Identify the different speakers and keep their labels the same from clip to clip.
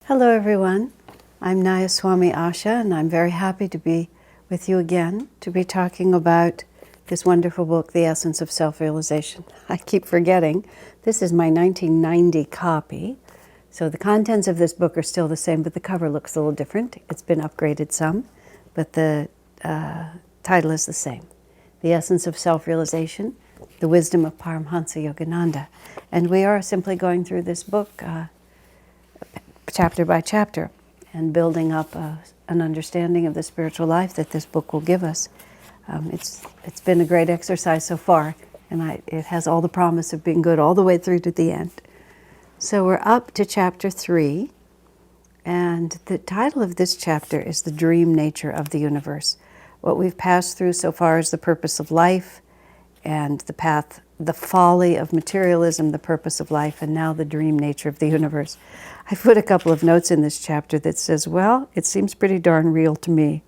Speaker 1: Hello everyone, I'm Nayaswami Asha, and I'm very happy to be with you again to be talking about this wonderful book, The Essence of Self-Realization. I keep forgetting, this is my 1990 copy, so the contents of this book are still the same, but the cover looks a little different. It's been upgraded some, but the title is the same. The Essence of Self-Realization, The Wisdom of Paramhansa Yogananda. And we are simply going through this book chapter by chapter, and building up an understanding of the spiritual life that this book will give us. It's been a great exercise so far, and it has all the promise of being good all the way through to the end. So we're up to chapter 3, and the title of this chapter is The Dream Nature of the Universe. What we've passed through so far is the purpose of life, and the path, the folly of materialism, the purpose of life, and now the dream nature of the universe. I put a couple of notes in this chapter that says, well, it seems pretty darn real to me.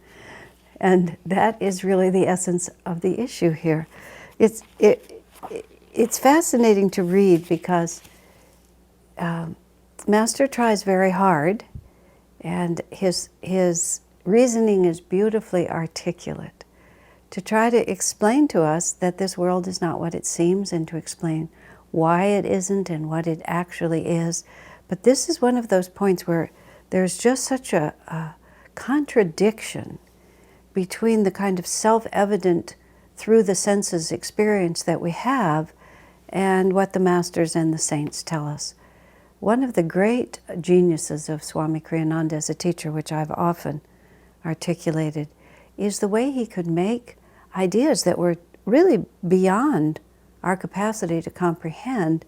Speaker 1: And that is really the essence of the issue here. It's fascinating to read because Master tries very hard, and his reasoning is beautifully articulate, to try to explain to us that this world is not what it seems, and to explain why it isn't and what it actually is. But this is one of those points where there's just such a contradiction between the kind of self-evident through the senses experience that we have and what the masters and the saints tell us. One of the great geniuses of Swami Kriyananda as a teacher, which I've often articulated, is the way he could make ideas that were really beyond our capacity to comprehend.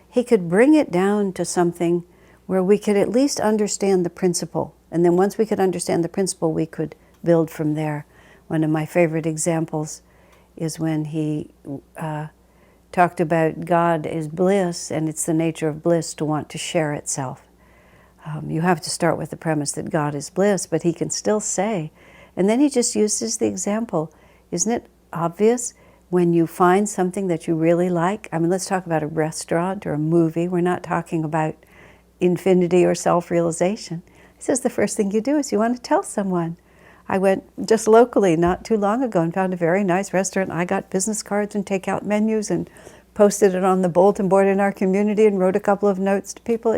Speaker 1: He could bring it down to something where we could at least understand the principle. And then once we could understand the principle, we could build from there. One of my favorite examples is when he talked about God is bliss, and it's the nature of bliss to want to share itself. You have to start with the premise that God is bliss, but he can still say, and then he just uses the example, isn't it obvious when you find something that you really like? I mean, let's talk about a restaurant or a movie. We're not talking about infinity or self-realization. He says the first thing you do is you want to tell someone. I went just locally not too long ago and found a very nice restaurant. I got business cards and takeout menus and posted it on the bulletin board in our community and wrote a couple of notes to people.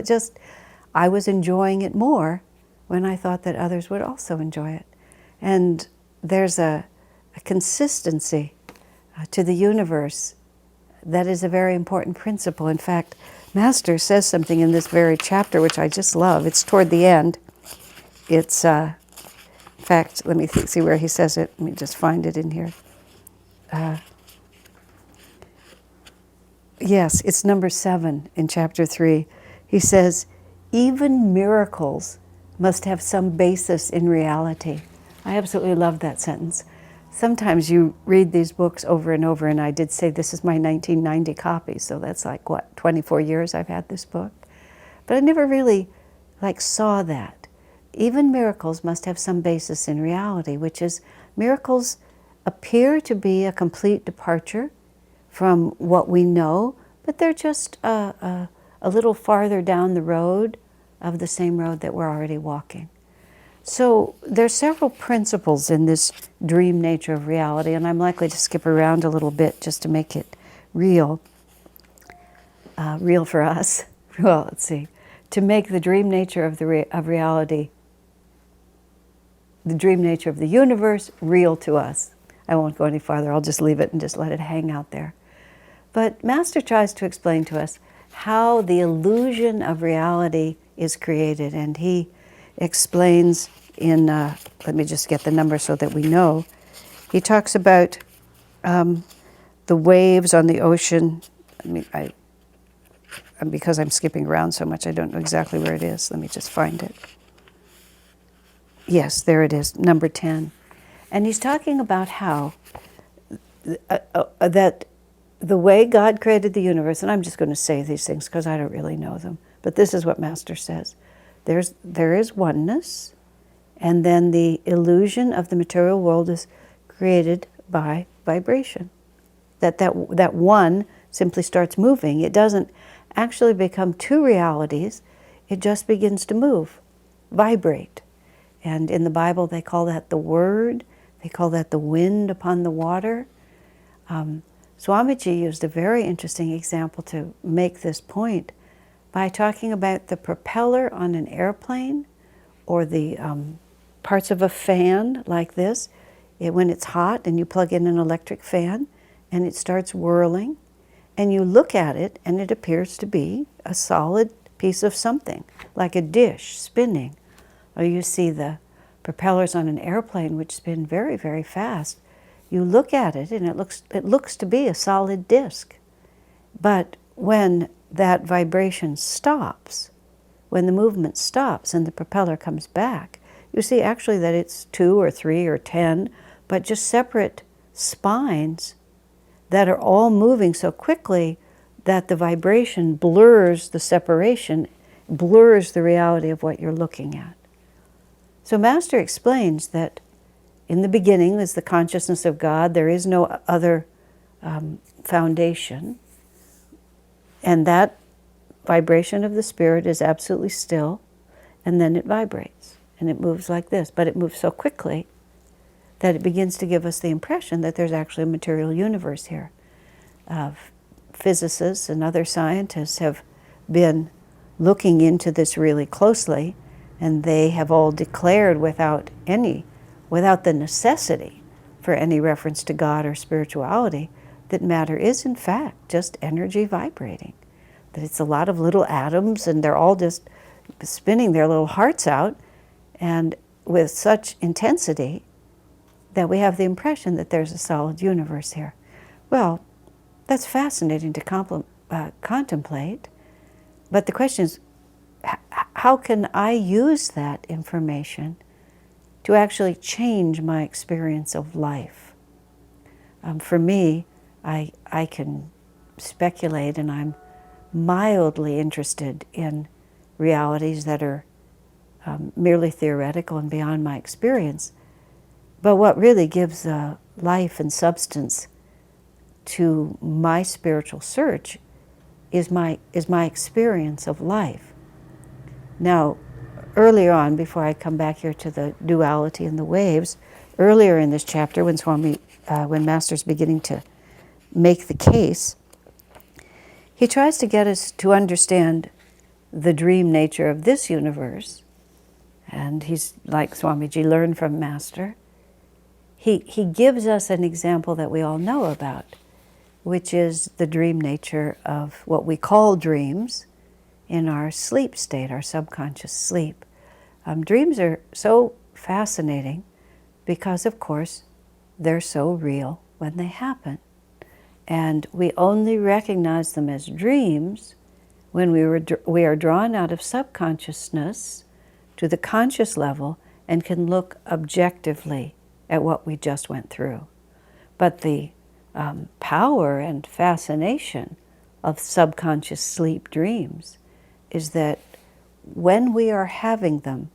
Speaker 1: I was enjoying it more when I thought that others would also enjoy it. And there's a consistency to the universe that is a very important principle. In fact, Master says something in this very chapter which I just love. It's toward the end. It's, in fact, let me see where he says it. Let me just find it in here. Yes, it's number 7 in chapter 3. He says, even miracles must have some basis in reality. I absolutely love that sentence. Sometimes you read these books over and over, and I did say this is my 1990 copy, so that's like, what, 24 years I've had this book? But I never really saw that. Even miracles must have some basis in reality, which is miracles appear to be a complete departure from what we know, but they're just a little farther down the road of the same road that we're already walking. So there's several principles in this dream nature of reality, and I'm likely to skip around a little bit just to make it real. Real for us. Well, let's see. To make the dream nature of reality, the dream nature of the universe, real to us. I won't go any farther. I'll just leave it and just let it hang out there. But Master tries to explain to us how the illusion of reality is created, and he explains in, let me just get the number so that we know. He talks about the waves on the ocean. Because I'm skipping around so much, I don't know exactly where it is. Let me just find it. Yes, there it is, number 10. And he's talking about how that the way God created the universe, and I'm just going to say these things because I don't really know them, but this is what Master says. There is oneness, and then the illusion of the material world is created by vibration. That one simply starts moving. It doesn't actually become two realities. It just begins to move. vibrate. And in the Bible, they call that the word. They call that the wind upon the water. Swamiji used a very interesting example to make this point by talking about the propeller on an airplane or the parts of a fan like this. When it's hot and you plug in an electric fan and it starts whirling, and you look at it and it appears to be a solid piece of something, like a dish spinning. Or you see the propellers on an airplane which spin very, very fast. You look at it and it looks to be a solid disc. But when that vibration stops, when the movement stops and the propeller comes back, you see actually that it's 2 or 3 or 10, but just separate spines that are all moving so quickly that the vibration blurs the separation, blurs the reality of what you're looking at. So Master explains that in the beginning is the consciousness of God. There is no other foundation. And that vibration of the spirit is absolutely still, and then it vibrates, and it moves like this. But it moves so quickly that it begins to give us the impression that there's actually a material universe here. Physicists and other scientists have been looking into this really closely, and they have all declared without the necessity for any reference to God or spirituality, that matter is in fact just energy vibrating. That it's a lot of little atoms and they're all just spinning their little hearts out, and with such intensity that we have the impression that there's a solid universe here. Well, that's fascinating to contemplate, but the question is, how can I use that information to actually change my experience of life? For me, I can speculate, and I'm mildly interested in realities that are merely theoretical and beyond my experience. But what really gives life and substance to my spiritual search is my experience of life. Now, earlier on, before I come back here to the duality and the waves, earlier in this chapter, when Master's beginning to make the case, he tries to get us to understand the dream nature of this universe. And he's, like Swamiji learned from Master, he gives us an example that we all know about, which is the dream nature of what we call dreams in our sleep state, our subconscious sleep. Dreams are so fascinating because, of course, they're so real when they happen. And we only recognize them as dreams when we are drawn out of subconsciousness to the conscious level and can look objectively at what we just went through. But the power and fascination of subconscious sleep dreams is that when we are having them,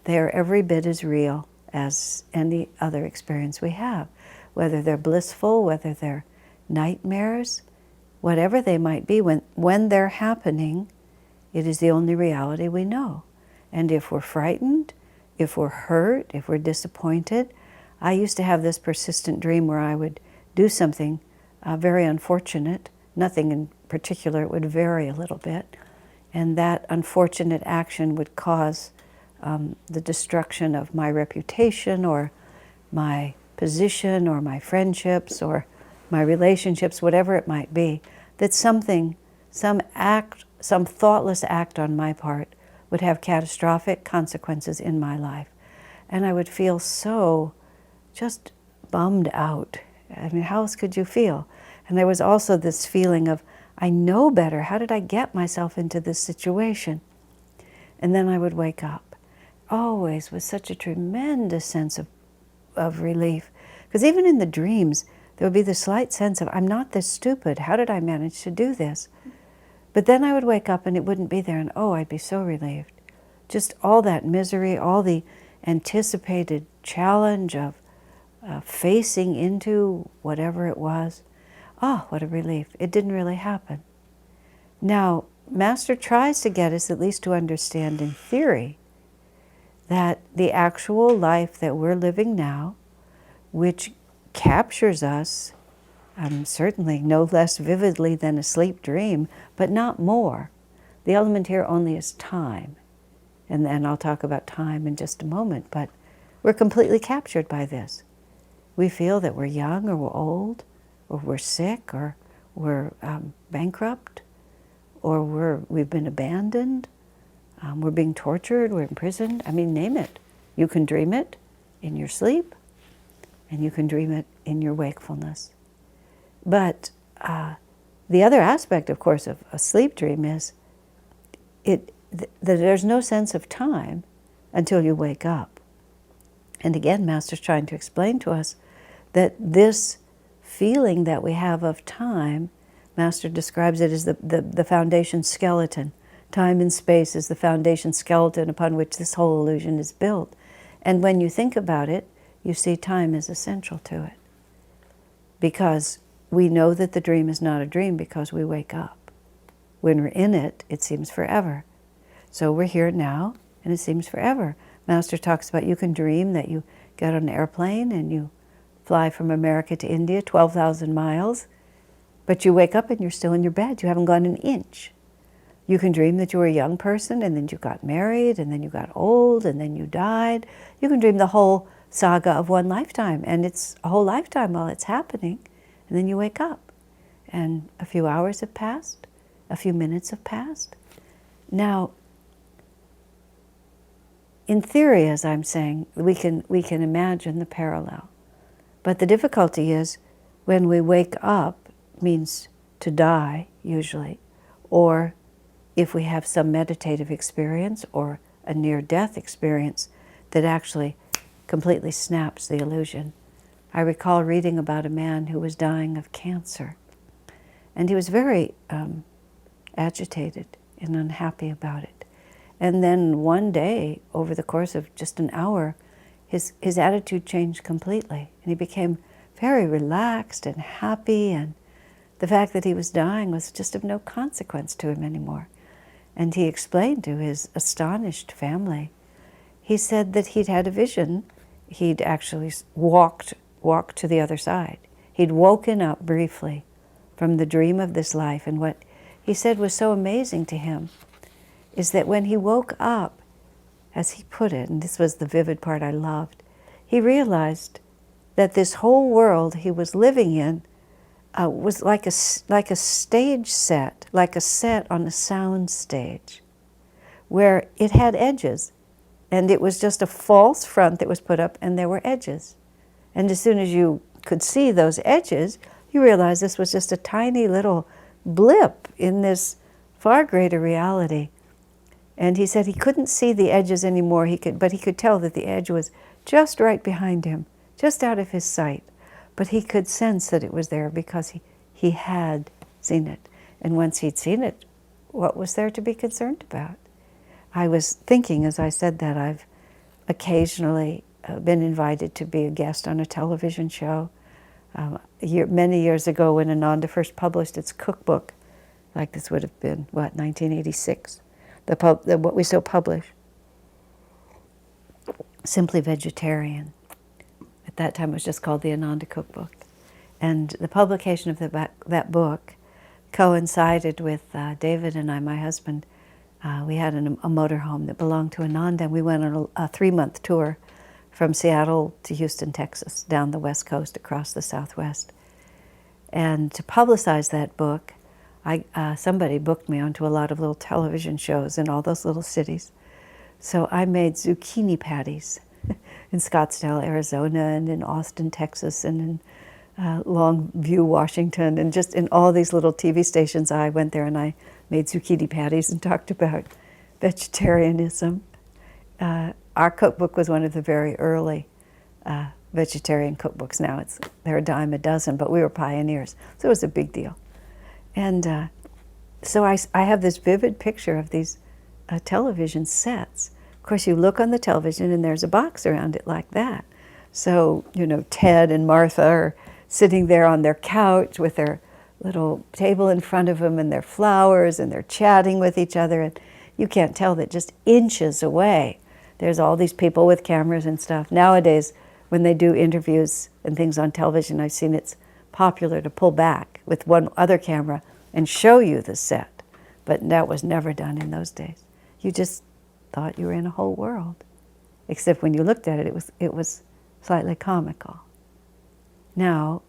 Speaker 1: they are every bit as real as any other experience we have. Whether they're blissful, whether they're nightmares, whatever they might be, when they're happening, it is the only reality we know. And if we're frightened, if we're hurt, if we're disappointed, I used to have this persistent dream where I would do something very unfortunate, nothing in particular, it would vary a little bit, and that unfortunate action would cause the destruction of my reputation or my position or my friendships or my relationships, whatever it might be, that some thoughtless act on my part would have catastrophic consequences in my life. And I would feel so just bummed out. I mean, how else could you feel? And there was also this feeling of, I know better. How did I get myself into this situation? And then I would wake up, always with such a tremendous sense of relief. Because even in the dreams, there would be the slight sense of, I'm not this stupid. How did I manage to do this? But then I would wake up and it wouldn't be there, and oh, I'd be so relieved. Just all that misery, all the anticipated challenge of facing into whatever it was. Oh, what a relief. It didn't really happen. Now, Master tries to get us at least to understand in theory that the actual life that we're living now, which captures us certainly no less vividly than a sleep dream, but not more. The element here only is time. And then I'll talk about time in just a moment, but we're completely captured by this. We feel that we're young or we're old, or we're sick, or we're bankrupt, or we've been abandoned, we're being tortured, we're imprisoned. I mean, name it. You can dream it in your sleep, and you can dream it in your wakefulness. But the other aspect, of course, of a sleep dream is that there's no sense of time until you wake up. And again, Master's trying to explain to us that this feeling that we have of time, Master describes it as the foundation skeleton. Time and space is the foundation skeleton upon which this whole illusion is built. And when you think about it, you see time is essential to it. Because we know that the dream is not a dream because we wake up. When we're in it, it seems forever. So we're here now, and it seems forever. Master talks about you can dream that you get on an airplane and you fly from America to India, 12,000 miles, but you wake up and you're still in your bed. You haven't gone an inch. You can dream that you were a young person, and then you got married, and then you got old, and then you died. You can dream the whole saga of one lifetime, and it's a whole lifetime while it's happening, and then you wake up, and a few hours have passed, a few minutes have passed. Now, in theory, as I'm saying, we can imagine the parallel. But the difficulty is when we wake up, means to die, usually, or if we have some meditative experience or a near-death experience that actually completely snaps the illusion. I recall reading about a man who was dying of cancer, and he was very agitated and unhappy about it. And then one day, over the course of just an hour, his attitude changed completely, and he became very relaxed and happy, and the fact that he was dying was just of no consequence to him anymore. And he explained to his astonished family, he said that he'd had a vision. He'd actually walked to the other side. He'd woken up briefly from the dream of this life, and what he said was so amazing to him is that when he woke up, as he put it, and this was the vivid part I loved, he realized that this whole world he was living in was like a stage set, like a set on a sound stage, where it had edges, and it was just a false front that was put up, and there were edges. And as soon as you could see those edges, you realized this was just a tiny little blip in this far greater reality. And he said he couldn't see the edges anymore, but he could tell that the edge was just right behind him, just out of his sight. But he could sense that it was there because he had seen it. And once he'd seen it, what was there to be concerned about? I was thinking, as I said that, I've occasionally been invited to be a guest on a television show. Many years ago, when Ananda first published its cookbook, like this would have been, 1986, what we still publish, Simply Vegetarian. At that time, it was just called the Ananda Cookbook. And the publication of that book coincided with David and I, my husband. We had a motorhome that belonged to Ananda, and we went on a 3-month tour from Seattle to Houston, Texas, down the West Coast, across the Southwest. And to publicize that book, somebody booked me onto a lot of little television shows in all those little cities. So I made zucchini patties in Scottsdale, Arizona, and in Austin, Texas, and in Longview, Washington, and just in all these little TV stations. I went there and I made zucchini patties and talked about vegetarianism. Our cookbook was one of the very early vegetarian cookbooks. Now they're a dime a dozen, but we were pioneers, so it was a big deal. And so I have this vivid picture of these television sets. Of course, you look on the television and there's a box around it like that. So, Ted and Martha are sitting there on their couch with their little table in front of them and their flowers, and they're chatting with each other, and you can't tell that just inches away there's all these people with cameras and stuff. Nowadays, when they do interviews and things on television, I've seen it's popular to pull back with one other camera and show you the set. But that was never done in those days. You just thought you were in a whole world. Except when you looked at it, it was slightly comical. Now,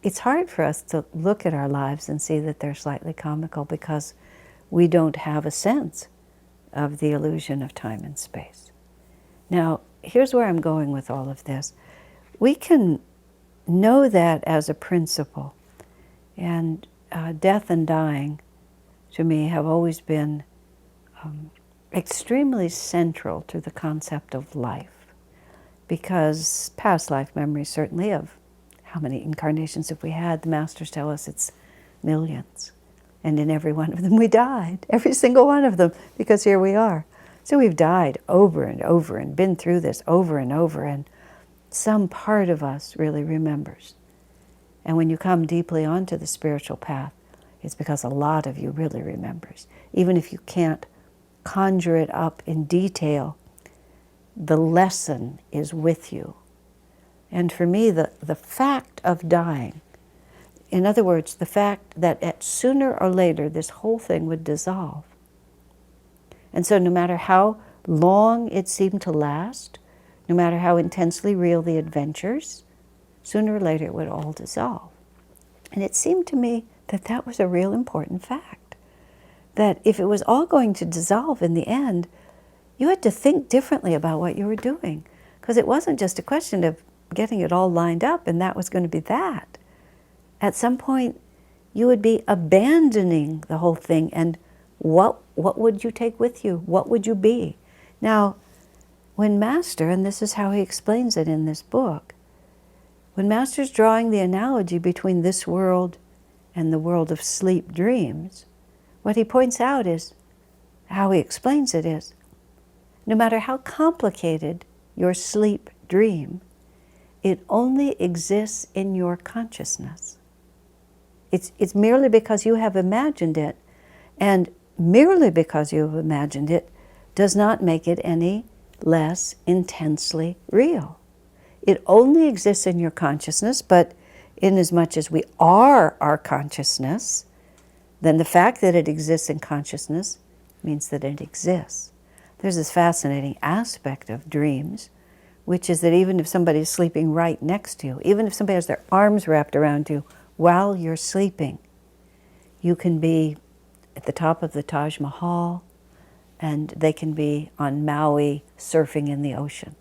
Speaker 1: it's hard for us to look at our lives and see that they're slightly comical because we don't have a sense of the illusion of time and space. Now, here's where I'm going with all of this. We can know that as a principle, and death and dying, to me, have always been extremely central to the concept of life, because past life memories, certainly, of how many incarnations have we had? The masters tell us it's millions. And in every one of them we died, every single one of them, because here we are. So we've died over and over and been through this over and over, and some part of us really remembers. And when you come deeply onto the spiritual path, it's because a lot of you really remembers. Even if you can't conjure it up in detail, the lesson is with you. And for me, the fact of dying, in other words, the fact that sooner or later this whole thing would dissolve. And so no matter how long it seemed to last, no matter how intensely real the adventures, sooner or later it would all dissolve. And it seemed to me that that was a real important fact. That if it was all going to dissolve in the end, you had to think differently about what you were doing. Because it wasn't just a question of getting it all lined up and that was going to be that. At some point, you would be abandoning the whole thing, and what would you take with you? What would you be? Now, when Master, and this is how he explains it in this book, when Master's drawing the analogy between this world and the world of sleep dreams, what he points out is, how he explains it is, no matter how complicated your sleep dream, it only exists in your consciousness. It's merely because you have imagined it, and merely because you have imagined it does not make it any less intensely real. It only exists in your consciousness, but inasmuch as we are our consciousness, then the fact that it exists in consciousness means that it exists. There's this fascinating aspect of dreams, which is that even if somebody is sleeping right next to you, even if somebody has their arms wrapped around you while you're sleeping, you can be at the top of the Taj Mahal, and they can be on Maui surfing in the ocean.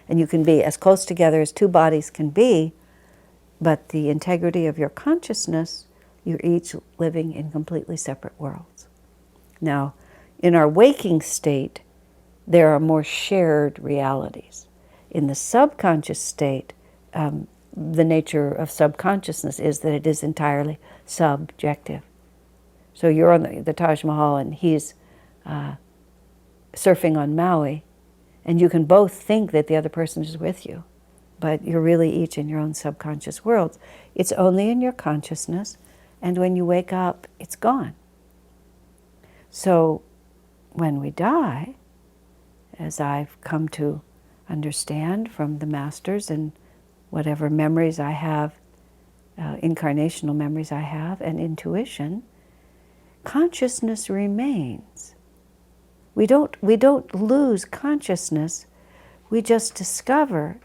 Speaker 1: And you can be as close together as two bodies can be, but the integrity of your consciousness, you're each living in completely separate worlds. Now, in our waking state, there are more shared realities. In the subconscious state, the nature of subconsciousness is that it is entirely subjective. So you're on the Taj Mahal and he's surfing on Maui, and you can both think that the other person is with you, but you're really each in your own subconscious worlds. It's only in your consciousness, and when you wake up, it's gone. So when we die, as I've come to understand from the masters and whatever memories I have, incarnational memories I have, and intuition, consciousness remains. We don't lose consciousness. We just discover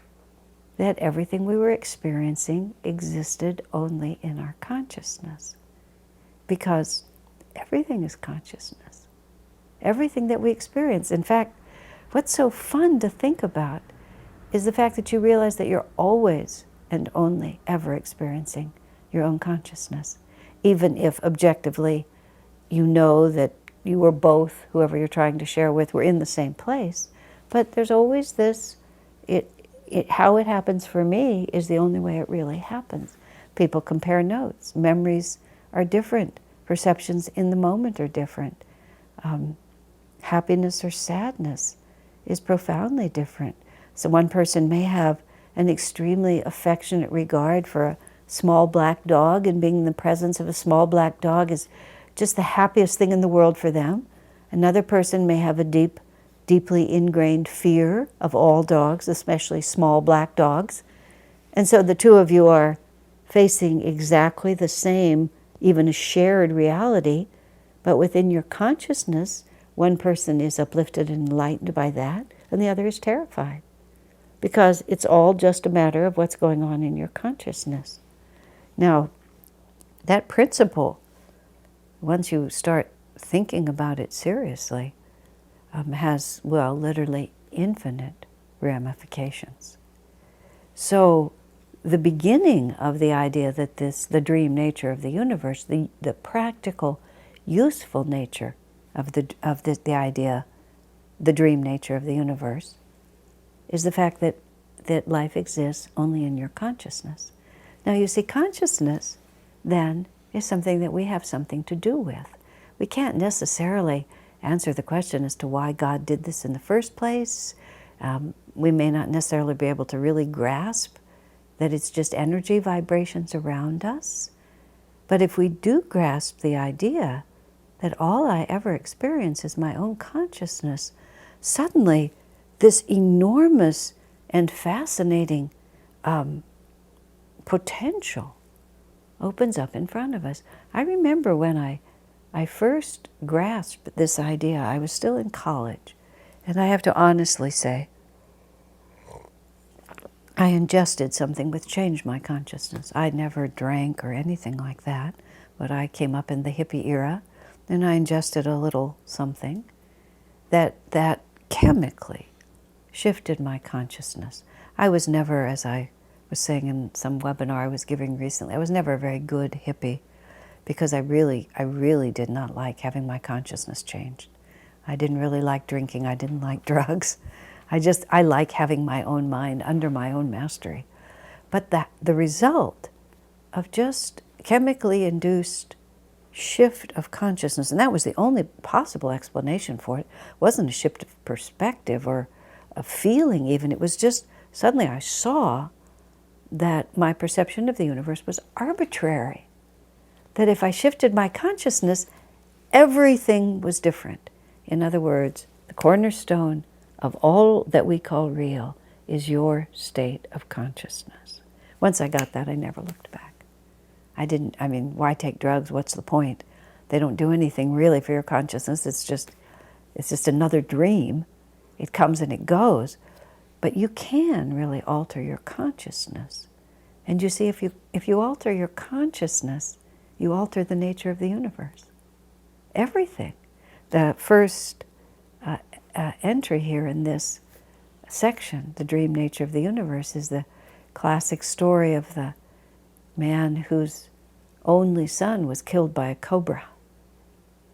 Speaker 1: that everything we were experiencing existed only in our consciousness. Because everything is consciousness. Everything that we experience. In fact, what's so fun to think about is the fact that you realize that you're always and only ever experiencing your own consciousness. Even if objectively you know that you were both, whoever you're trying to share with, were in the same place. But there's always this, how it happens for me is the only way it really happens. People compare notes. Memories are different. Perceptions in the moment are different. Happiness or sadness is profoundly different. So one person may have an extremely affectionate regard for a small black dog, and being in the presence of a small black dog is just the happiest thing in the world for them. Another person may have a deep deeply ingrained fear of all dogs, especially small black dogs. And so the two of you are facing exactly the same, even a shared reality, but within your consciousness, one person is uplifted and enlightened by that, and the other is terrified. Because it's all just a matter of what's going on in your consciousness. Now, that principle, once you start thinking about it seriously, has, well, literally infinite ramifications. So the beginning of the idea that the dream nature of the universe, the practical, useful nature of the idea, the dream nature of the universe, is the fact that life exists only in your consciousness. Now you see, consciousness then is something that we have something to do with. We can't necessarily answer the question as to why God did this in the first place. We may not necessarily be able to really grasp that it's just energy vibrations around us. But if we do grasp the idea that all I ever experience is my own consciousness, suddenly this enormous and fascinating potential opens up in front of us. I remember when I first grasped this idea, I was still in college, and I have to honestly say, I ingested something which changed my consciousness. I never drank or anything like that, but I came up in the hippie era, and I ingested a little something that chemically shifted my consciousness. I was never, as I was saying in some webinar I was giving recently, I was never a very good hippie because I really did not like having my consciousness changed. I didn't really like drinking. I didn't like drugs. I like having my own mind under my own mastery. But the result of just chemically induced shift of consciousness, and that was the only possible explanation for it, wasn't a shift of perspective or a feeling even. It was just suddenly I saw that my perception of the universe was arbitrary. That if I shifted my consciousness, everything was different. In other words, the cornerstone of all that we call real is your state of consciousness. Once I got that, I never looked back. Why take drugs? What's the point? They don't do anything really for your consciousness. It's just another dream. It comes and it goes. But you can really alter your consciousness. And you see, if you alter your consciousness, you alter the nature of the universe. Everything. The first entry here in this section, the dream nature of the universe, is the classic story of the man whose only son was killed by a cobra.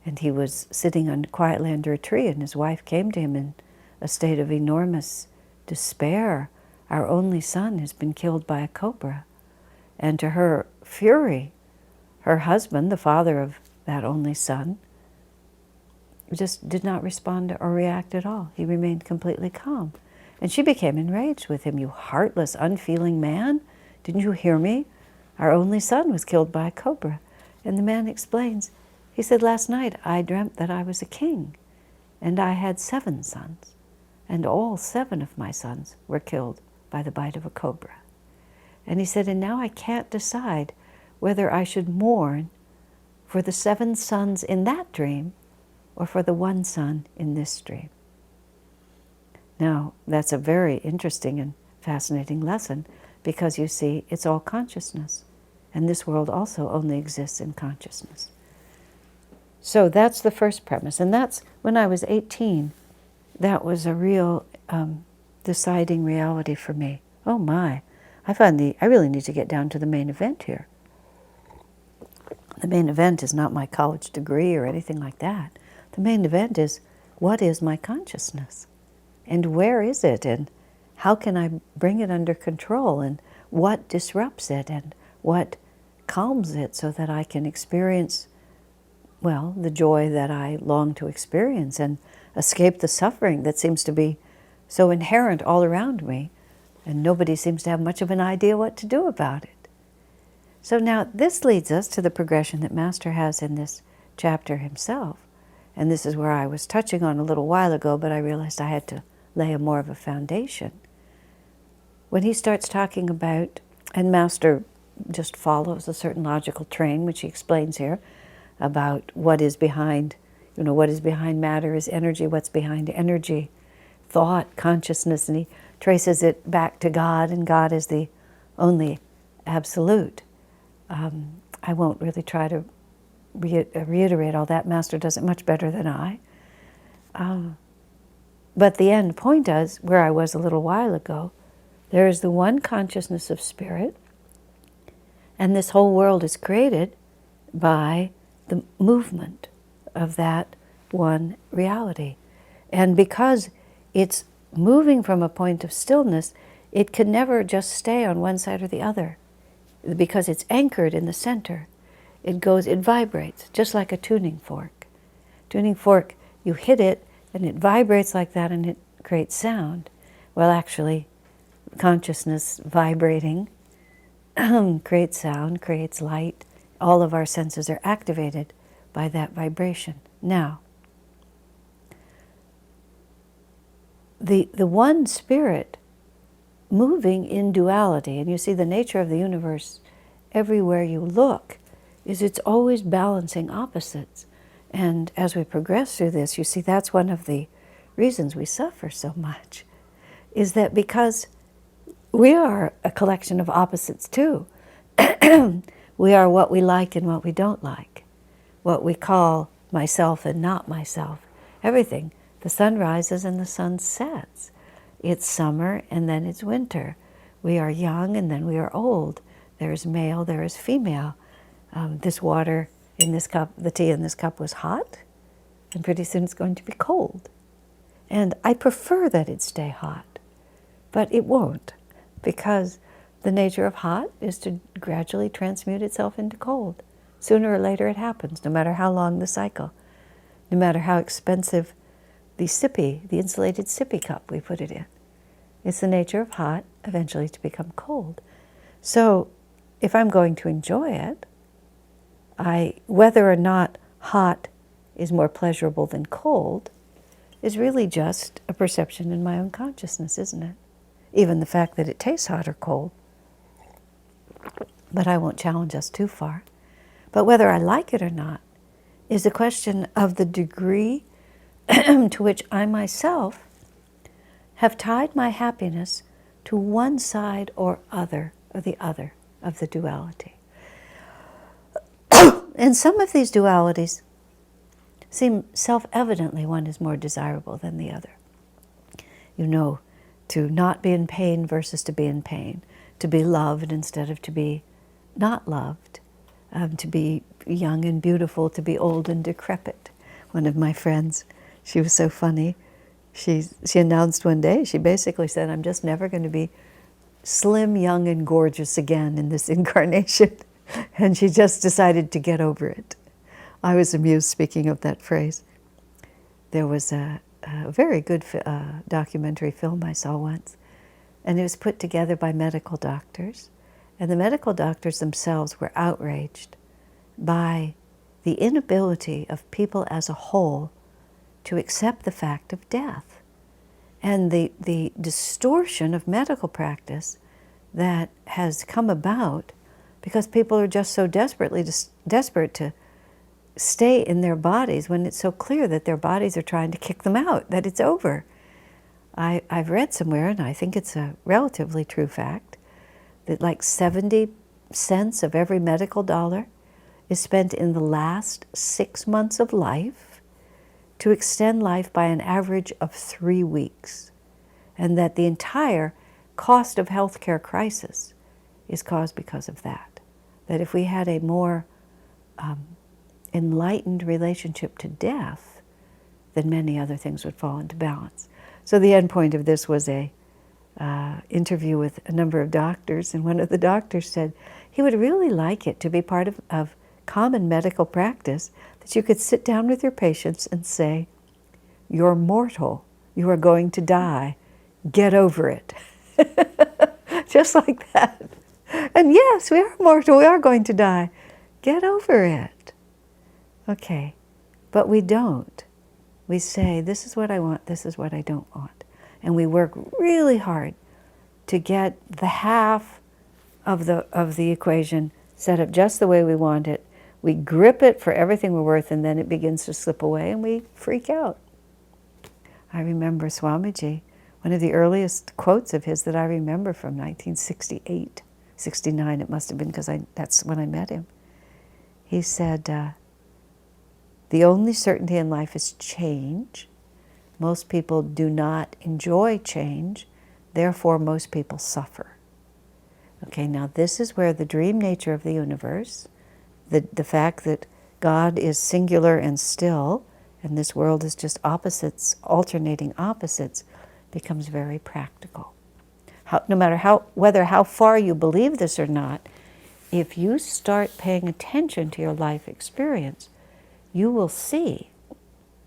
Speaker 1: And he was sitting quietly under a tree, and his wife came to him in a state of enormous despair. Our only son has been killed by a cobra. And to her fury, her husband, the father of that only son, just did not respond or react at all. He remained completely calm. And she became enraged with him. You heartless, unfeeling man, didn't you hear me? Our only son was killed by a cobra. And the man explains, he said, last night I dreamt that I was a king, and I had 7 sons, and all 7 of my sons were killed by the bite of a cobra. And he said, and now I can't decide whether I should mourn for the 7 sons in that dream or for the 1 son in this dream. Now, that's a very interesting and fascinating lesson, because you see, it's all consciousness. And this world also only exists in consciousness. So that's the first premise. And that's, when I was 18, that was a real deciding reality for me. Oh my, I really need to get down to the main event here. The main event is not my college degree or anything like that. The main event is, what is my consciousness? And where is it? And how can I bring it under control? And what disrupts it? And what calms it so that I can experience, well, the joy that I long to experience and escape the suffering that seems to be so inherent all around me, and nobody seems to have much of an idea what to do about it. So now this leads us to the progression that Master has in this chapter himself. and this is where I was touching on a little while ago, but I realized I had to lay more of a foundation. When he starts talking about, and Master just follows a certain logical train, which he explains here, about what is behind, what is behind matter is energy, what's behind energy, thought, consciousness, and he traces it back to God, and God is the only absolute. I won't really try to reiterate all that. Master does it much better than I. But the end point is, where I was a little while ago, there is the one consciousness of spirit, and this whole world is created by the movement of that one reality. And because it's moving from a point of stillness, it can never just stay on one side or the other, because it's anchored in the center. It vibrates, just like a tuning fork. Tuning fork, you hit it, and it vibrates like that, and it creates sound. Well, actually, consciousness vibrating creates sound, creates light. All of our senses are activated by that vibration. Now, the one spirit moving in duality, and you see the nature of the universe everywhere you look, is it's always balancing opposites. And as we progress through this, you see that's one of the reasons we suffer so much, is that because we are a collection of opposites too. We are what we like and what we don't like, what we call myself and not myself, everything. The sun rises and the sun sets. It's summer and then it's winter. We are young and then we are old. There is male, there is female. This water in this cup, the tea in this cup was hot, and pretty soon it's going to be cold. And I prefer that it stay hot, but it won't, because the nature of hot is to gradually transmute itself into cold. Sooner or later it happens, no matter how long the cycle, no matter how expensive the insulated sippy cup we put it in. It's the nature of hot eventually to become cold. So if I'm going to enjoy it, whether or not hot is more pleasurable than cold is really just a perception in my own consciousness, isn't it? Even the fact that it tastes hot or cold. But I won't challenge us too far. But whether I like it or not is a question of the degree to which I myself have tied my happiness to one side or the other of the duality. And some of these dualities seem self-evidently one is more desirable than the other. To not be in pain versus to be in pain, to be loved instead of to be not loved, to be young and beautiful, to be old and decrepit. One of my friends, she was so funny, she announced one day, she basically said, I'm just never going to be slim, young, and gorgeous again in this incarnation. And she just decided to get over it. I was amused, speaking of that phrase. There was a very good documentary film I saw once, and it was put together by medical doctors. And the medical doctors themselves were outraged by the inability of people as a whole to accept the fact of death, and the distortion of medical practice that has come about because people are just so desperate to stay in their bodies when it's so clear that their bodies are trying to kick them out, that it's over. I've read somewhere, and I think it's a relatively true fact, that like 70 cents of every medical dollar is spent in the last 6 months of life to extend life by an average of 3 weeks. And that the entire cost of healthcare crisis is caused because of that. That if we had a more enlightened relationship to death, then many other things would fall into balance. So the end point of this was a interview with a number of doctors, and one of the doctors said he would really like it to be part of common medical practice, that you could sit down with your patients and say, you're mortal, you are going to die, get over it. Just like that. And yes, we are mortal, we are going to die. Get over it. Okay, but we don't. We say, this is what I want, this is what I don't want. And we work really hard to get the half of the equation set up just the way we want it. We grip it for everything we're worth, and then it begins to slip away, and we freak out. I remember Swamiji, one of the earliest quotes of his that I remember from 1968, 69 it must have been, because that's when I met him. He said, the only certainty in life is change. Most people do not enjoy change, therefore most people suffer. Okay, now this is where the dream nature of the universe, the fact that God is singular and still, and this world is just opposites, alternating opposites, becomes very practical. No matter how far you believe this or not, if you start paying attention to your life experience, you will see,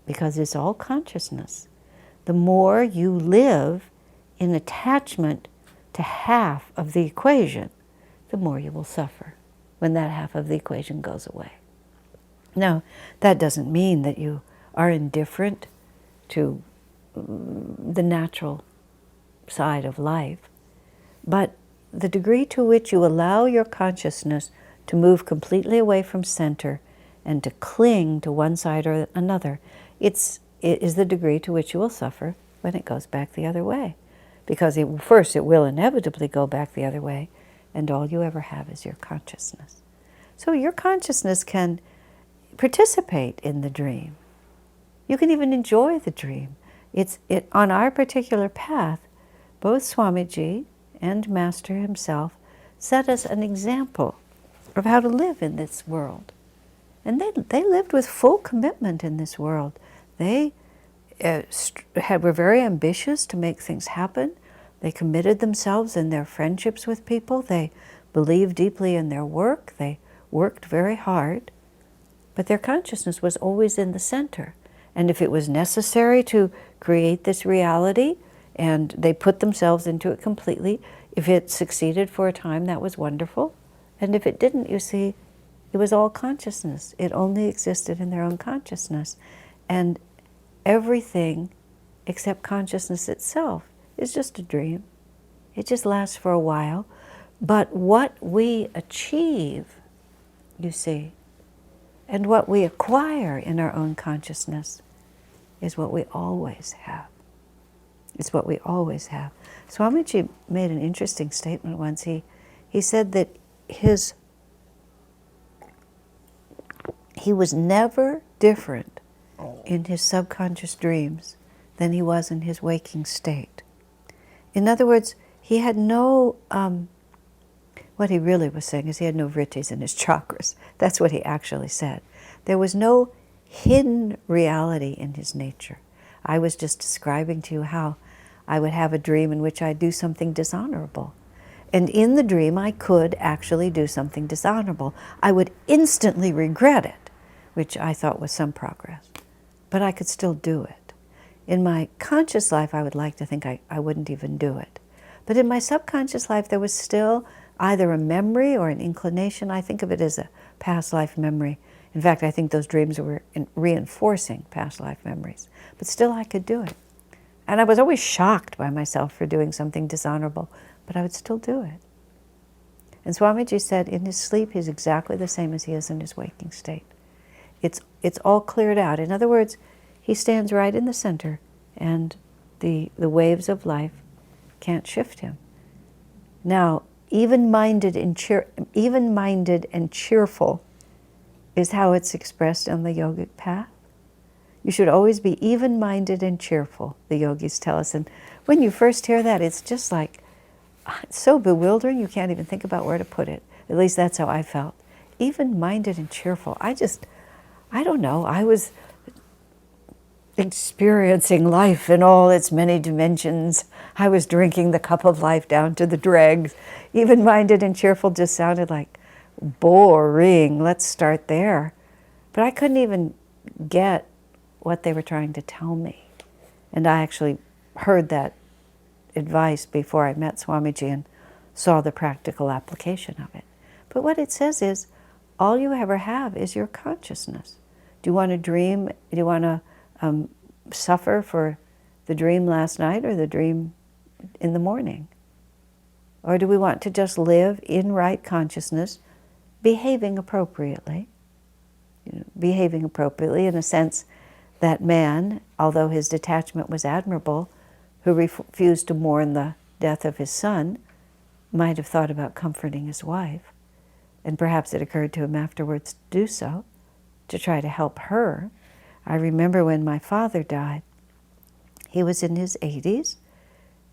Speaker 1: because it's all consciousness, the more you live in attachment to half of the equation, the more you will suffer when that half of the equation goes away. Now, that doesn't mean that you are indifferent to the natural side of life, but the degree to which you allow your consciousness to move completely away from center and to cling to one side or another, it is the degree to which you will suffer when it goes back the other way. Because first it will inevitably go back the other way, and all you ever have is your consciousness. So your consciousness can participate in the dream. You can even enjoy the dream. On our particular path, both Swamiji and Master himself set us an example of how to live in this world. And they lived with full commitment in this world. They were very ambitious to make things happen. They committed themselves in their friendships with people. They believed deeply in their work. They worked very hard. But their consciousness was always in the center. And if it was necessary to create this reality, and they put themselves into it completely, if it succeeded for a time, that was wonderful. And if it didn't, you see, it was all consciousness. It only existed in their own consciousness. And everything except consciousness itself is just a dream. It just lasts for a while. But what we achieve, you see, and what we acquire in our own consciousness is what we always have. It's what we always have. Swamiji made an interesting statement once. He said that he was never different in his subconscious dreams than he was in his waking state. In other words, he had no, what he really was saying is he had no vrittis in his chakras. That's what he actually said. There was no hidden reality in his nature. I was just describing to you how I would have a dream in which I'd do something dishonorable. And in the dream, I could actually do something dishonorable. I would instantly regret it, which I thought was some progress. But I could still do it. In my conscious life, I would like to think I wouldn't even do it. But in my subconscious life, there was still either a memory or an inclination. I think of it as a past life memory. In fact, I think those dreams were reinforcing past life memories. But still, I could do it. And I was always shocked by myself for doing something dishonorable, but I would still do it. And Swamiji said in his sleep, he's exactly the same as he is in his waking state. It's all cleared out. In other words, he stands right in the center, and the waves of life can't shift him. Now, even-minded and cheerful is how it's expressed on the yogic path. You should always be even-minded and cheerful, the yogis tell us. And when you first hear that, it's just like, it's so bewildering, you can't even think about where to put it. At least that's how I felt. Even-minded and cheerful. I don't know, I was experiencing life in all its many dimensions. I was drinking the cup of life down to the dregs. Even-minded and cheerful just sounded like boring. Let's start there. But I couldn't even get what they were trying to tell me. And I actually heard that advice before I met Swamiji and saw the practical application of it. But what it says is, all you ever have is your consciousness. Do you want to dream? Do you want to suffer for the dream last night or the dream in the morning? Or do we want to just live in right consciousness, behaving appropriately? Behaving appropriately in a sense that man, although his detachment was admirable, who refused to mourn the death of his son, might have thought about comforting his wife. And perhaps it occurred to him afterwards to do so, to try to help her. I remember when my father died, he was in his 80s,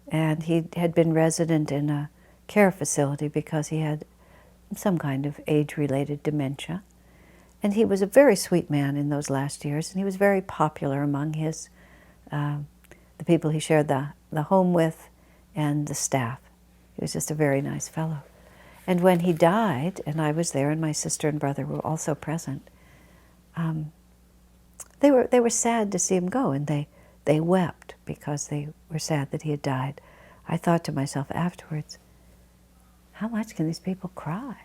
Speaker 1: and he had been resident in a care facility because he had some kind of age-related dementia. And he was a very sweet man in those last years, and he was very popular among his the people he shared the home with and the staff. He was just a very nice fellow. And when he died, and I was there, and my sister and brother were also present, they were sad to see him go, and they wept because they were sad that he had died. I thought to myself afterwards, how much can these people cry?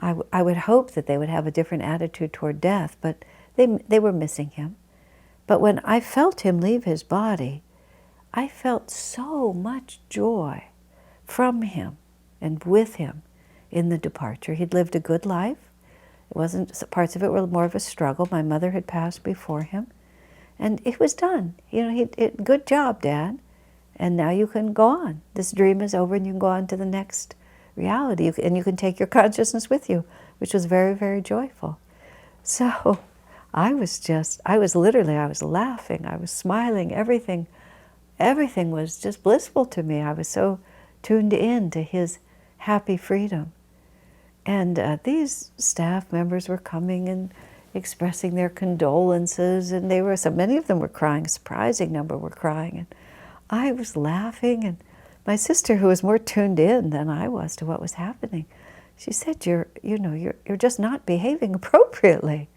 Speaker 1: I would hope that they would have a different attitude toward death, but they were missing him. But when I felt him leave his body, I felt so much joy from him and with him in the departure. He'd lived a good life. It wasn't, parts of it were more of a struggle. My mother had passed before him, and it was done. Good job, Dad. And now you can go on. This dream is over, and you can go on to the next reality, and you can take your consciousness with you, which was very, very joyful. So I was laughing, I was smiling, everything was just blissful to me. I was so tuned in to his happy freedom. And these staff members were coming and expressing their condolences, and many of them were crying, a surprising number were crying, and I was laughing, and my sister, who was more tuned in than I was to what was happening, she said, you're just not behaving appropriately.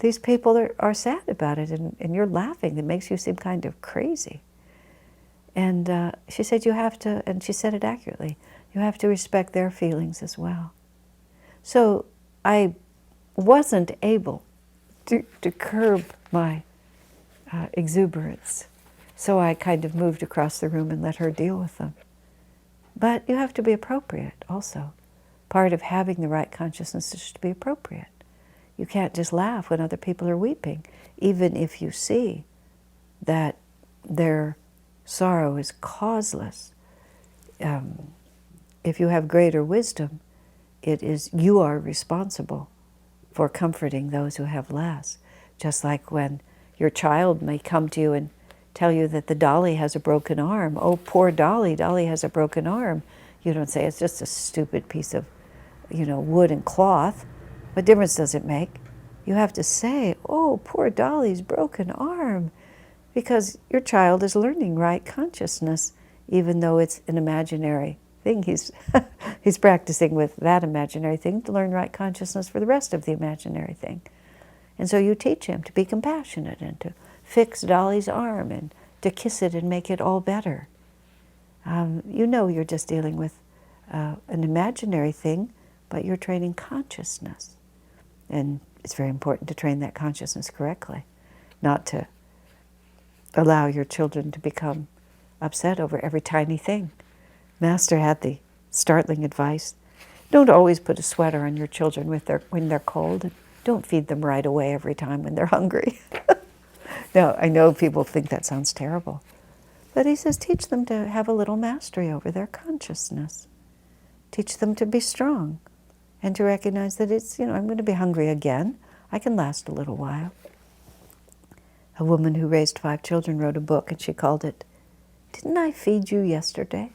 Speaker 1: These people are sad about it, and you're laughing. It makes you seem kind of crazy. And she said, you have to, and she said it accurately, you have to respect their feelings as well. So I wasn't able to curb my exuberance. So I kind of moved across the room and let her deal with them. But you have to be appropriate also. Part of having the right consciousness is to be appropriate. You can't just laugh when other people are weeping, even if you see that their sorrow is causeless. If you have greater wisdom, it is you are responsible for comforting those who have less. Just like when your child may come to you and tell you that the dolly has a broken arm. Oh, poor Dolly, Dolly has a broken arm. You don't say, it's just a stupid piece of, wood and cloth. What difference does it make? You have to say, oh, poor Dolly's broken arm, because your child is learning right consciousness, even though it's an imaginary thing. He's practicing with that imaginary thing to learn right consciousness for the rest of the imaginary thing. And so you teach him to be compassionate and to fix Dolly's arm and to kiss it and make it all better. You're just dealing with an imaginary thing, but you're training consciousness. And it's very important to train that consciousness correctly, not to allow your children to become upset over every tiny thing. Master had the startling advice, don't always put a sweater on your children when they're cold. And don't feed them right away every time when they're hungry. Now, I know people think that sounds terrible, but he says teach them to have a little mastery over their consciousness. Teach them to be strong and to recognize that I'm going to be hungry again. I can last a little while. A woman who raised 5 children wrote a book, and she called it, Didn't I Feed You Yesterday?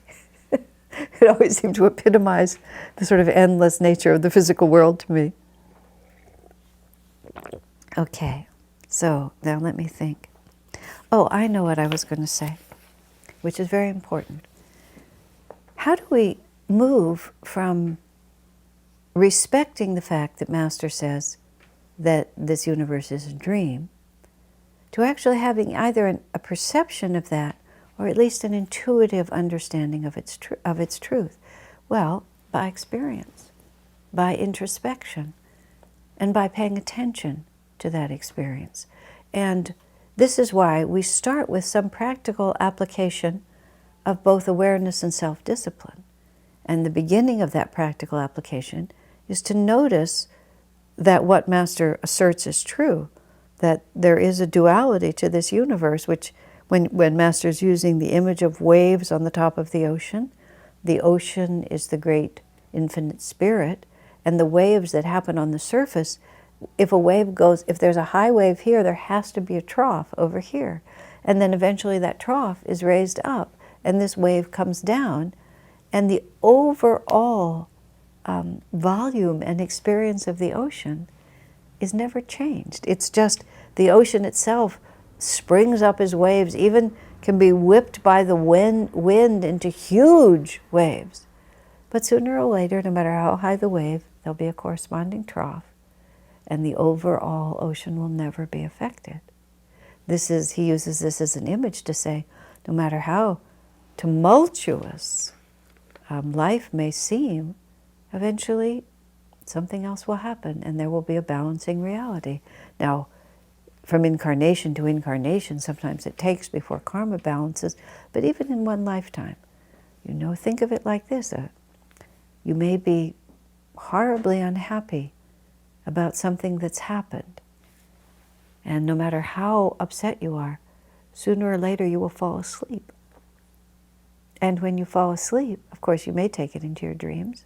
Speaker 1: It always seemed to epitomize the sort of endless nature of the physical world to me. Okay, so now let me think. Oh, I know what I was going to say, which is very important. How do we move from respecting the fact that Master says that this universe is a dream to actually having either a perception of that or at least an intuitive understanding of its truth? Well, by experience, by introspection, and by paying attention to that experience. And This is why we start with some practical application of both awareness and self-discipline. And the beginning of that practical application is to notice that what Master asserts is true, that there is a duality to this universe, which when Master's using the image of waves on the top of the ocean is the great infinite spirit, and the waves that happen on the surface, if there's a high wave here, there has to be a trough over here. And then eventually that trough is raised up, and this wave comes down, and the overall volume and experience of the ocean is never changed. It's just the ocean itself springs up as waves, even can be whipped by the wind into huge waves. But sooner or later, no matter how high the wave, there'll be a corresponding trough, and the overall ocean will never be affected. He uses this as an image to say, no matter how tumultuous life may seem, eventually something else will happen, and there will be a balancing reality. Now, from incarnation to incarnation, sometimes it takes before karma balances, but even in one lifetime, think of it like this. You may be horribly unhappy about something that's happened, and no matter how upset you are, sooner or later you will fall asleep. And when you fall asleep, of course you may take it into your dreams,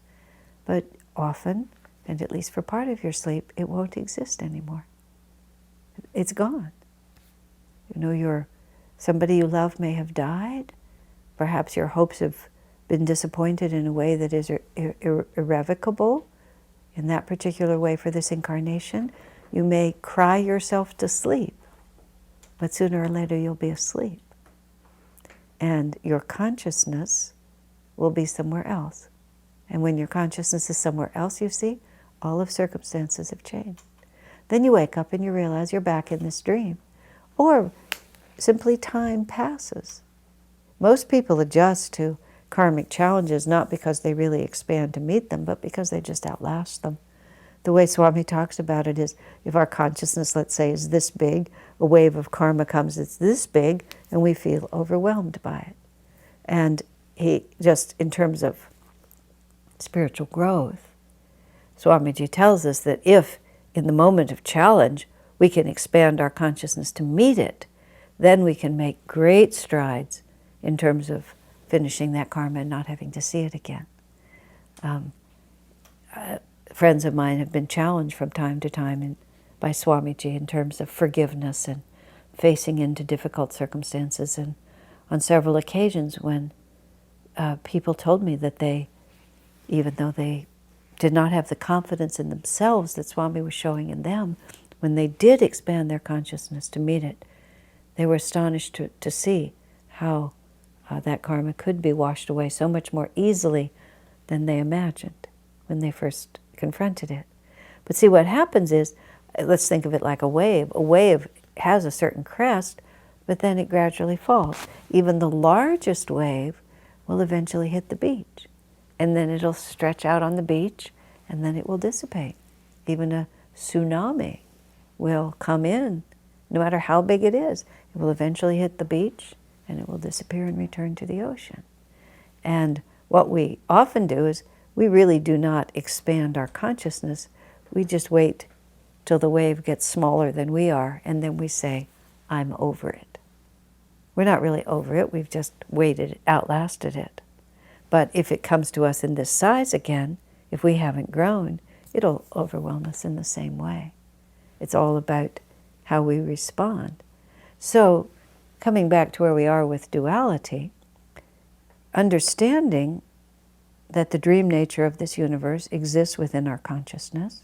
Speaker 1: but often, and at least for part of your sleep, it won't exist anymore. It's gone. Somebody you love may have died. Perhaps your hopes have been disappointed in a way that is irrevocable in that particular way for this incarnation. You may cry yourself to sleep, but sooner or later you'll be asleep. And your consciousness will be somewhere else. And when your consciousness is somewhere else, you see, all of circumstances have changed. Then you wake up and you realize you're back in this dream. Or simply time passes. Most people adjust to karmic challenges not because they really expand to meet them, but because they just outlast them. The way Swami talks about it is, if our consciousness, let's say, is this big, a wave of karma comes that's this big, and we feel overwhelmed by it. And he, just in terms of spiritual growth, Swamiji tells us that if, in the moment of challenge, we can expand our consciousness to meet it, then we can make great strides in terms of finishing that karma and not having to see it again. Friends of mine have been challenged from time to time by Swamiji in terms of forgiveness and facing into difficult circumstances. And on several occasions when people told me that they, even though they did not have the confidence in themselves that Swami was showing in them, when they did expand their consciousness to meet it, they were astonished to see how that karma could be washed away so much more easily than they imagined when they first confronted it. But see, what happens is, let's think of it like a wave. A wave has a certain crest, but then it gradually falls. Even the largest wave will eventually hit the beach, and then it'll stretch out on the beach, and then it will dissipate. Even a tsunami will come in, no matter how big it is. It will eventually hit the beach, and it will disappear and return to the ocean. And what we often do is, we really do not expand our consciousness. We just wait till the wave gets smaller than we are, and then we say, I'm over it. We're not really over it, we've just outlasted it. But if it comes to us in this size again, if we haven't grown, it'll overwhelm us in the same way. It's all about how we respond. So, coming back to where we are with duality, understanding that the dream nature of this universe exists within our consciousness,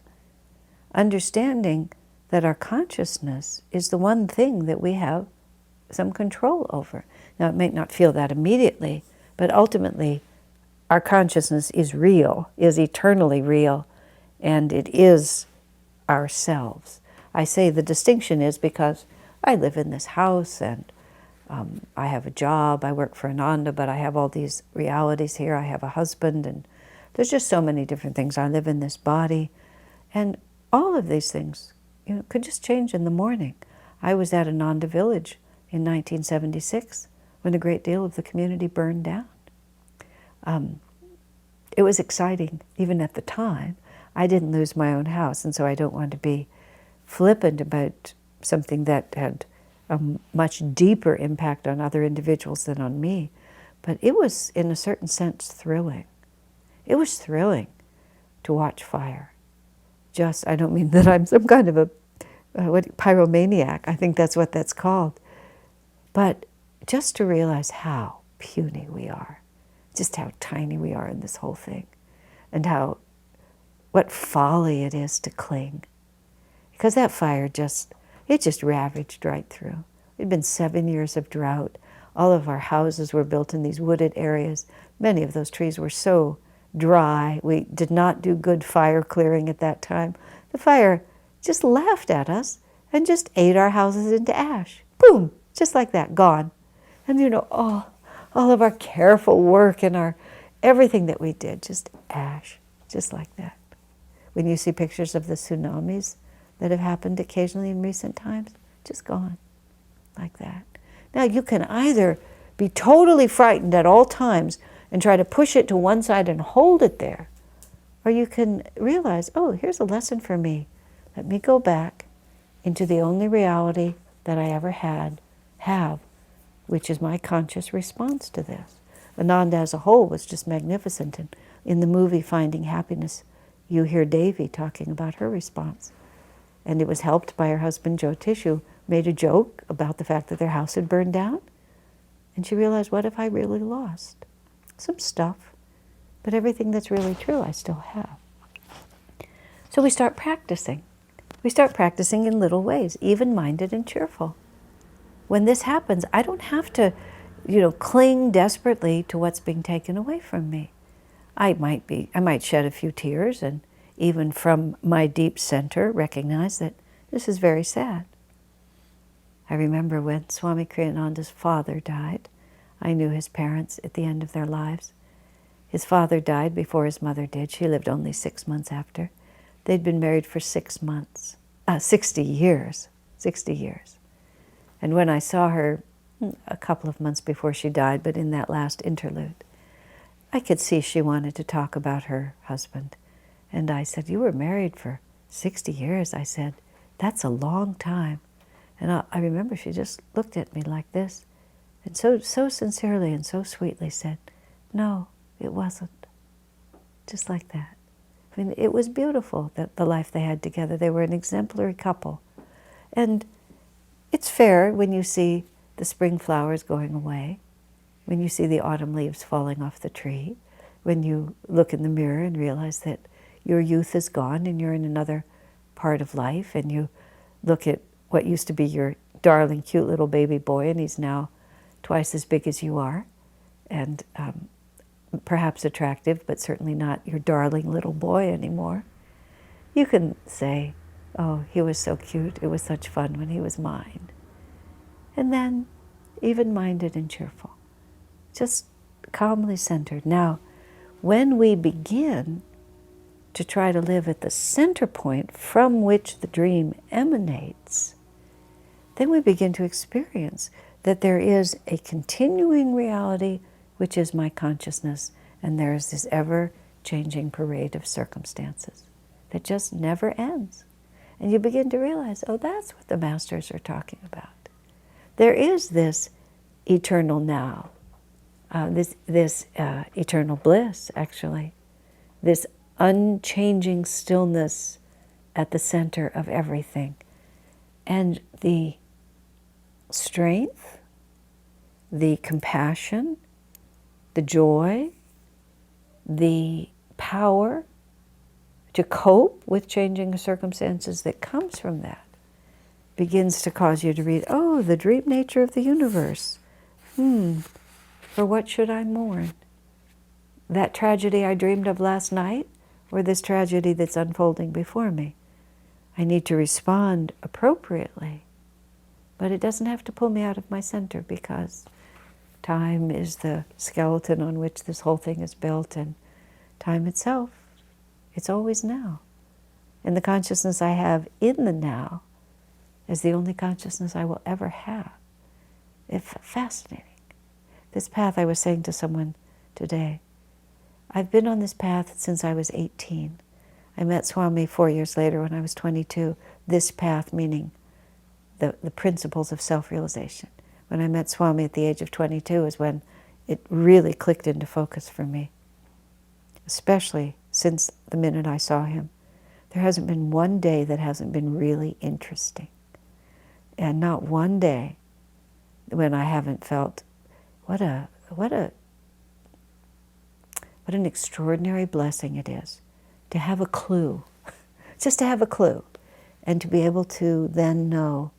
Speaker 1: understanding that our consciousness is the one thing that we have some control over. Now, it may not feel that immediately, but ultimately, our consciousness is real, is eternally real, and it is ourselves. I say the distinction is because I live in this house, and I have a job, I work for Ananda, but I have all these realities here. I have a husband, and there's just so many different things. I live in this body, and all of these things could just change in the morning. I was at Ananda Village in 1976 when a great deal of the community burned down. It was exciting, even at the time. I didn't lose my own house, and so I don't want to be flippant about something that had a much deeper impact on other individuals than on me. But it was, in a certain sense, thrilling. It was thrilling to watch fire. I don't mean that I'm some kind of a pyromaniac. I think that's what that's called. But just to realize how puny we are, just how tiny we are in this whole thing, and what folly it is to cling. Because that fire it just ravaged right through. It'd been 7 years of drought. All of our houses were built in these wooded areas. Many of those trees were so dry. We did not do good fire clearing at that time. The fire just laughed at us and just ate our houses into ash. Boom! Just like that, gone. And all of our careful work and everything that we did, just ash, just like that. When you see pictures of the tsunamis that have happened occasionally in recent times, just gone, like that. Now you can either be totally frightened at all times and try to push it to one side and hold it there, or you can realize, oh, here's a lesson for me. Let me go back into the only reality that I ever have, which is my conscious response to this. Ananda as a whole was just magnificent. And in the movie Finding Happiness, you hear Devi talking about her response. And it was helped by her husband, Jyotish, who made a joke about the fact that their house had burned down. And she realized, what if I really lost some stuff, but everything that's really true I still have? So we start practicing. We start practicing in little ways, even-minded and cheerful. When this happens, I don't have to, cling desperately to what's being taken away from me. I might shed a few tears and even from my deep center recognize that this is very sad. I remember when Swami Kriyananda's father died. I knew his parents at the end of their lives. His father died before his mother did. She lived only 6 months after. They'd been married for 6 months, 60 years. And when I saw her a couple of months before she died, but in that last interlude, I could see she wanted to talk about her husband. And I said, you were married for 60 years. I said, that's a long time. And I remember she just looked at me like this and so sincerely and so sweetly said, no, it wasn't. Just like that. I mean, it was beautiful, that the life they had together. They were an exemplary couple. And it's fair when you see the spring flowers going away, when you see the autumn leaves falling off the tree, when you look in the mirror and realize that your youth is gone and you're in another part of life, and you look at what used to be your darling, cute little baby boy, and he's now twice as big as you are, and perhaps attractive, but certainly not your darling little boy anymore. You can say, oh, he was so cute, it was such fun when he was mine. And then, even-minded and cheerful, just calmly centered. Now, when we begin to try to live at the center point from which the dream emanates, then we begin to experience that there is a continuing reality, which is my consciousness, and there is this ever-changing parade of circumstances that just never ends. And you begin to realize, oh, that's what the masters are talking about. There is this eternal now, this eternal bliss, actually, this unchanging stillness at the center of everything. And the strength, the compassion, the joy, the power to cope with changing circumstances that comes from that begins to cause you to read, oh, the dream nature of the universe. For what should I mourn? That tragedy I dreamed of last night, or this tragedy that's unfolding before me? I need to respond appropriately, but it doesn't have to pull me out of my center, because time is the skeleton on which this whole thing is built, and time itself, it's always now. And the consciousness I have in the now as the only consciousness I will ever have. It's fascinating. This path, I was saying to someone today, I've been on this path since I was 18. I met Swami 4 years later when I was 22. This path meaning the principles of self-realization. When I met Swami at the age of 22 is when it really clicked into focus for me, especially since the minute I saw him. There hasn't been one day that hasn't been really interesting. And not one day when I haven't felt, what an extraordinary blessing it is to have a clue, just to have a clue, and to be able to then know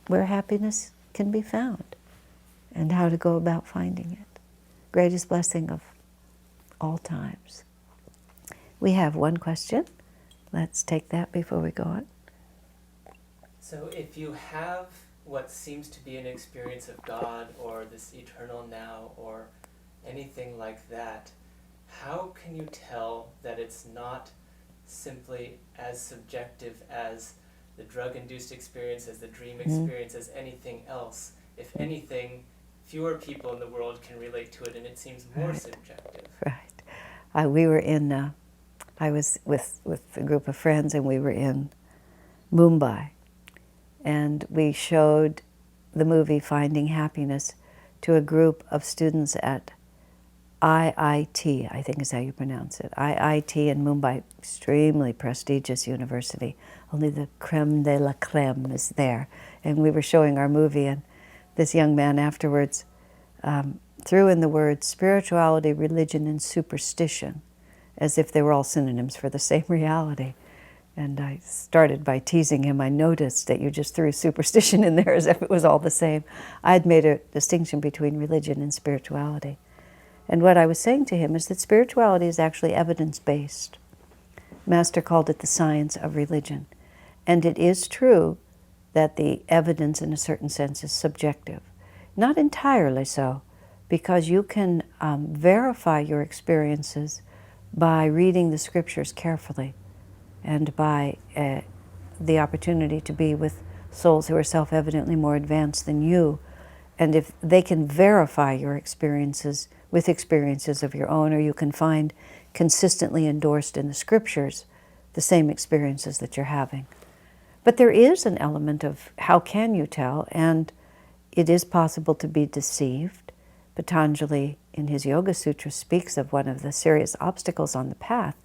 Speaker 1: where happiness can be found and how to go about finding it. Greatest blessing of all times. We have one question. Let's take that before we go on.
Speaker 2: So if you have what seems to be an experience of God or this eternal now or anything like that, how can you tell that it's not simply as subjective as the drug-induced experience, as the dream experience, as anything else? If anything, fewer people in the world can relate to it, and it seems more subjective.
Speaker 1: Right. We were in, I was with a group of friends, and we were in Mumbai. And we showed the movie Finding Happiness to a group of students at IIT, I think is how you pronounce it. IIT in Mumbai, extremely prestigious university. Only the creme de la creme is there. And we were showing our movie, and this young man afterwards threw in the words spirituality, religion, and superstition, as if they were all synonyms for the same reality. And I started by teasing him. I noticed that you just threw superstition in there as if it was all the same. I had made a distinction between religion and spirituality. And what I was saying to him is that spirituality is actually evidence-based. Master called it the science of religion. And it is true that the evidence, in a certain sense, is subjective. Not entirely so, because you can verify your experiences by reading the scriptures carefully and by the opportunity to be with souls who are self-evidently more advanced than you. And if they can verify your experiences with experiences of your own, or you can find consistently endorsed in the scriptures the same experiences that you're having. But there is an element of how can you tell, and it is possible to be deceived. Patanjali, in his Yoga Sutra, speaks of one of the serious obstacles on the path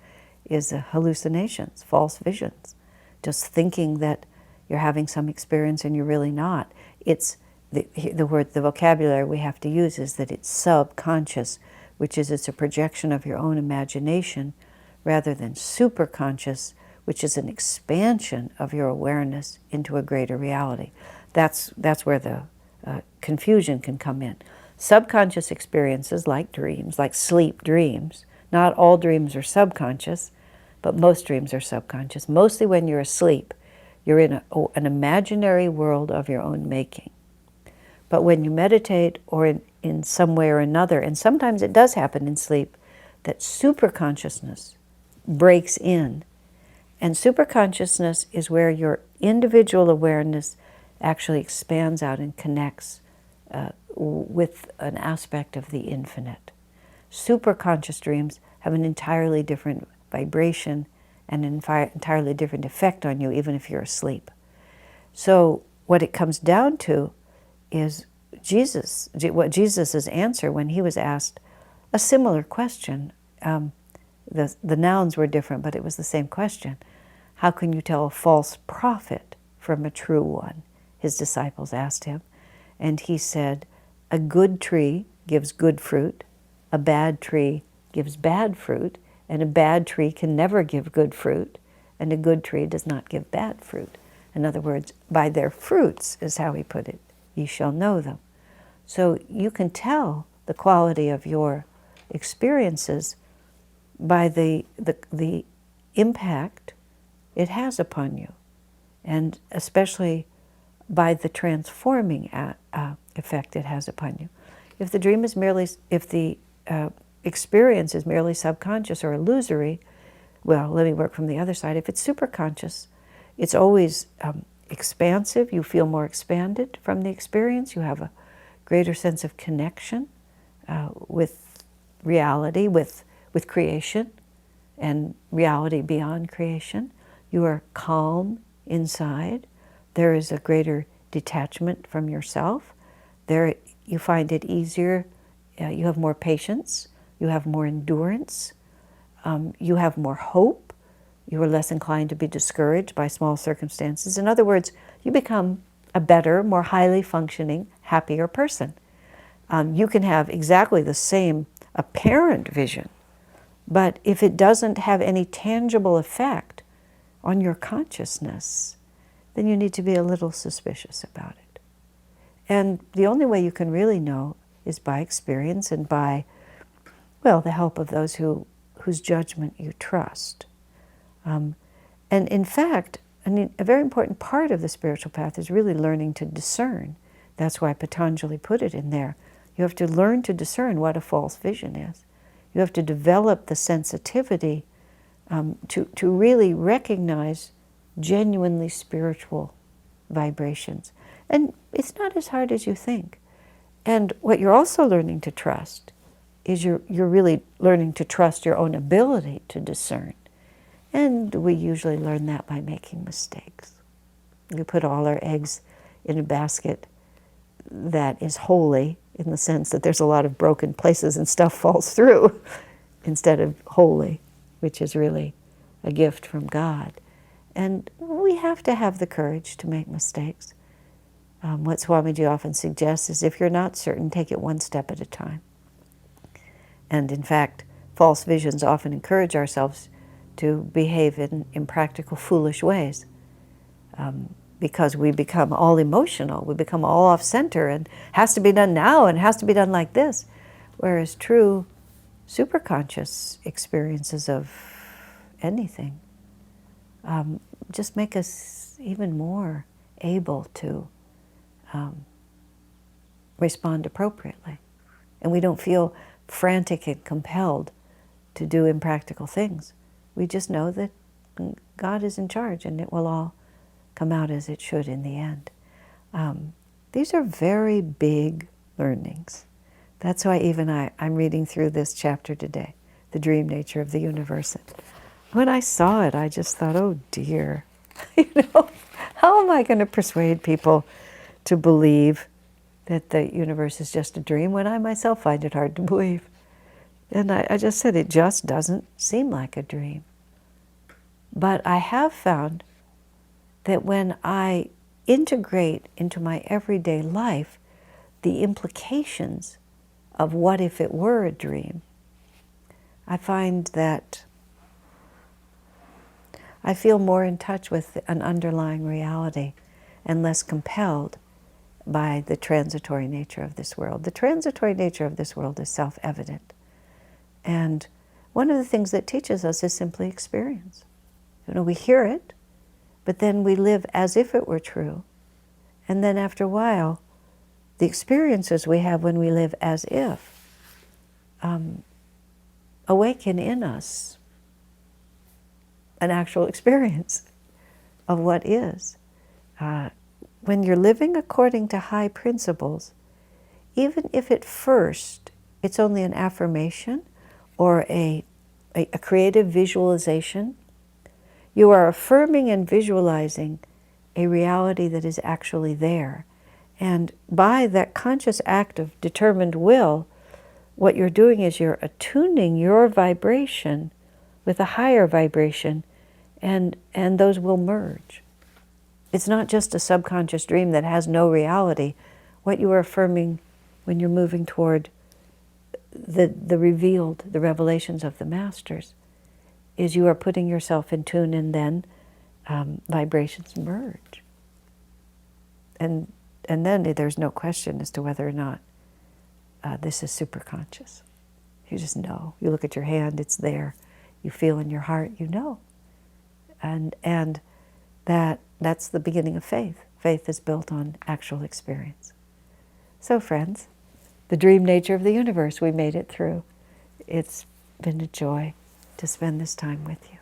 Speaker 1: is hallucinations, false visions. Just thinking that you're having some experience and you're really not. It's the vocabulary we have to use is that it's subconscious, which is it's a projection of your own imagination, rather than superconscious, which is an expansion of your awareness into a greater reality. That's where the confusion can come in. Subconscious experiences like dreams, like sleep dreams, not all dreams are subconscious, but most dreams are subconscious. Mostly when you're asleep, you're in an imaginary world of your own making. But when you meditate or in some way or another, and sometimes it does happen in sleep, that superconsciousness breaks in. And superconsciousness is where your individual awareness actually expands out and connects with an aspect of the infinite. Superconscious dreams have an entirely different vibration and an entirely different effect on you, even if you're asleep. So what it comes down to is Jesus' answer when he was asked a similar question. The nouns were different, but it was the same question. How can you tell a false prophet from a true one? His disciples asked him. And he said, a good tree gives good fruit, a bad tree gives bad fruit, and a bad tree can never give good fruit, and a good tree does not give bad fruit. In other words, by their fruits is how he put it. Ye shall know them. So you can tell the quality of your experiences by the impact it has upon you, and especially by the transforming effect it has upon you. If the dream is merely, if the experience is merely subconscious or illusory, well, let me work from the other side. If it's superconscious, it's always expansive. You feel more expanded from the experience. You have a greater sense of connection with reality, with creation, and reality beyond creation. You are calm inside. There is a greater detachment from yourself. There, you find it easier. You have more patience. You have more endurance. You have more hope. You are less inclined to be discouraged by small circumstances. In other words, you become a better, more highly functioning, happier person. You can have exactly the same apparent vision, but if it doesn't have any tangible effect on your consciousness, then you need to be a little suspicious about it. And the only way you can really know is by experience and by, well, the help of those whose judgment you trust. And in fact, a very important part of the spiritual path is really learning to discern. That's why Patanjali put it in there. You have to learn to discern what a false vision is. You have to develop the sensitivity to really recognize genuinely spiritual vibrations. And it's not as hard as you think. And what you're also learning to trust is you're really learning to trust your own ability to discern. And we usually learn that by making mistakes. We put all our eggs in a basket that is holy, in the sense that there's a lot of broken places and stuff falls through, instead of holy, which is really a gift from God. And we have to have the courage to make mistakes. What Swamiji often suggests is, if you're not certain, take it one step at a time. And in fact, false visions often encourage ourselves to behave in impractical, foolish ways, because we become all emotional, we become all off-center, and has to be done now, and has to be done like this. Whereas true superconscious experiences of anything just make us even more able to respond appropriately. And we don't feel frantic and compelled to do impractical things. We just know that God is in charge, and it will all come out as it should in the end. These are very big learnings. That's why even I'm reading through this chapter today, The Dream Nature of the Universe. When I saw it, I just thought, oh dear, how am I going to persuade people to believe that the universe is just a dream when I myself find it hard to believe? And I just said, it just doesn't seem like a dream. But I have found that when I integrate into my everyday life the implications of what if it were a dream, I find that I feel more in touch with an underlying reality and less compelled by the transitory nature of this world. The transitory nature of this world is self-evident. And one of the things that teaches us is simply experience. We hear it, but then we live as if it were true. And then after a while, the experiences we have when we live as if awaken in us an actual experience of what is. When you're living according to high principles, even if at first it's only an affirmation or a creative visualization, you are affirming and visualizing a reality that is actually there. And by that conscious act of determined will, what you're doing is you're attuning your vibration with a higher vibration, and those will merge. It's not just a subconscious dream that has no reality. What you are affirming when you're moving toward the revealed, the revelations of the masters, is you are putting yourself in tune, and then vibrations merge. And then there's no question as to whether or not this is superconscious. You just know. You look at your hand, it's there. You feel in your heart, you know. And that's the beginning of faith. Faith is built on actual experience. So friends, the dream nature of the universe, we made it through. It's been a joy to spend this time with you.